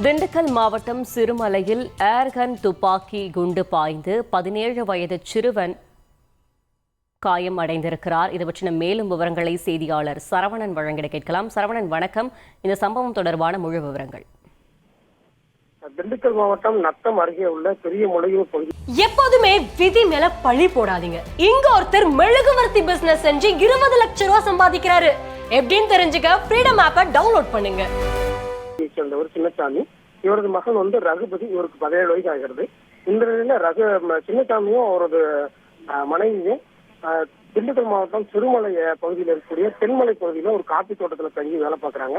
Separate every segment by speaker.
Speaker 1: திண்டுக்கல் மாவட்டம் சிறுமலையில் ஏர்கன் துப்பாக்கி குண்டு பாய்ந்து 17 வயது சிறுவன் காயம் அடைந்திருக்கிறார். இது பற்றின மேலும் விவரங்களை செய்தியாளர் சரவணன் வழங்கிட கேட்கலாம். சரவணன், வணக்கம். இந்த சம்பவம் தொடர்பான முழு விவரங்கள்.
Speaker 2: திண்டுக்கல் மாவட்டம் நத்தம் அருகே உள்ள பெரிய முளையூர் பகுதி.
Speaker 3: எப்போதுமே விதி மேல பழி போடாதீங்க. இங்க ஒருத்தர் மெழுகுவர்த்தி பிசினஸ் செஞ்சு 20 லட்சம் ரூபாய் சம்பாதிக்கிறாரு. எப்படின்னு தெரிஞ்சுக்க ஃப்ரீடம் ஆப்பை டவுன்லோட் பண்ணுங்க.
Speaker 2: சேர்ந்தவர் சின்னசாமி, இவரது மகன் ரகுபதி, இவருக்கு 17 வயசு ஆகிறது. இந்த நிலையில சின்னசாமியும் அவரது மனைவியும் திண்டுக்கல் மாவட்டம் சிறுமலை பகுதியில் இருக்கக்கூடிய தென்மலை பகுதியில ஒரு காப்பி தோட்டத்துல தங்கி வேலை பார்க்கறாங்க.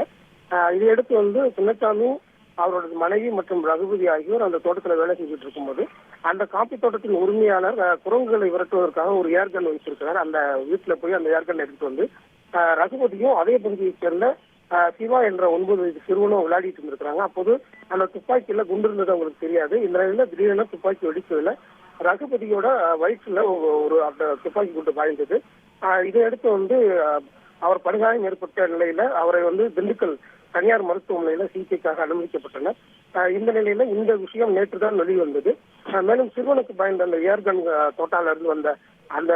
Speaker 2: இதையடுத்து சின்னசாமி, அவரது மனைவி மற்றும் ரகுபதி ஆகியோர் அந்த தோட்டத்துல வேலை செஞ்சுட்டு இருக்கும்போது அந்த காப்பி தோட்டத்தின் உரிமையாளர் குரங்குகளை விரட்டுவதற்காக ஒரு ஏர்கன் வச்சிருக்கிறார். அந்த வீட்டுல போய் அந்த ஏர்கன் எடுத்துட்டு வந்து ரகுபதியும் அதே பகுதியைச் சேர்ந்த சிவா என்ற 9 வயது சிறுவனும் விளையாடிட்டு இருந்திருக்கிறாங்க. அப்போது அந்த துப்பாக்கியில குண்டு இருந்தது அவங்களுக்கு தெரியாது. இந்த நிலையில திடீரென துப்பாக்கி வெடிச்சதுல ரகுபதியோட வயிற்றுல ஒரு அந்த துப்பாக்கி குண்டு பாய்ந்தது. இதையடுத்து அவர் படுகாயம் ஏற்பட்ட நிலையில அவரை திண்டுக்கல் தனியார் மருத்துவமனையில சிகிச்சைக்காக அனுமதிக்கப்பட்டனர். இந்த நிலையில இந்த விஷயம் நேற்று தான் வெளிவந்தது. மேலும் சிறுவனுக்கு பயந்த அந்த ஏர்கன் தோட்டால இருந்து வந்த அந்த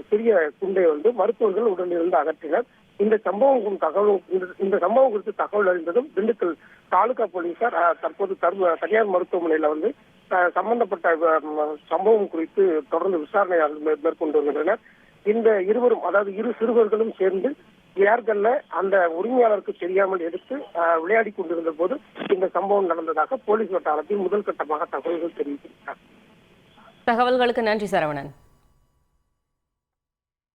Speaker 2: சிறிய குண்டை மருத்துவர்கள் உடனிருந்து அகற்றினர். இந்த சம்பவம் குறித்து தகவல் அறிந்ததும் திண்டுக்கல் தாலுகா போலீசார் தற்போது தனியார் மருத்துவமனையில சம்பந்தப்பட்ட சம்பவம் குறித்து தொடர்ந்து விசாரணை மேற்கொண்டு வருகின்றனர். இந்த இருவரும், அதாவது இரு சிறுவர்களும் சேர்ந்து ஏர்கன்ல அந்த உரிமையாளருக்கு தெரியாமல் எடுத்து விளையாடி கொண்டிருந்த போது இந்த சம்பவம் நடந்ததாக போலீஸ் வட்டாரத்தில் முதல் கட்டமாக தகவல்கள் தெரிவிக்கின்றனர்.
Speaker 1: தகவல்களுக்கு நன்றி சரவணன்.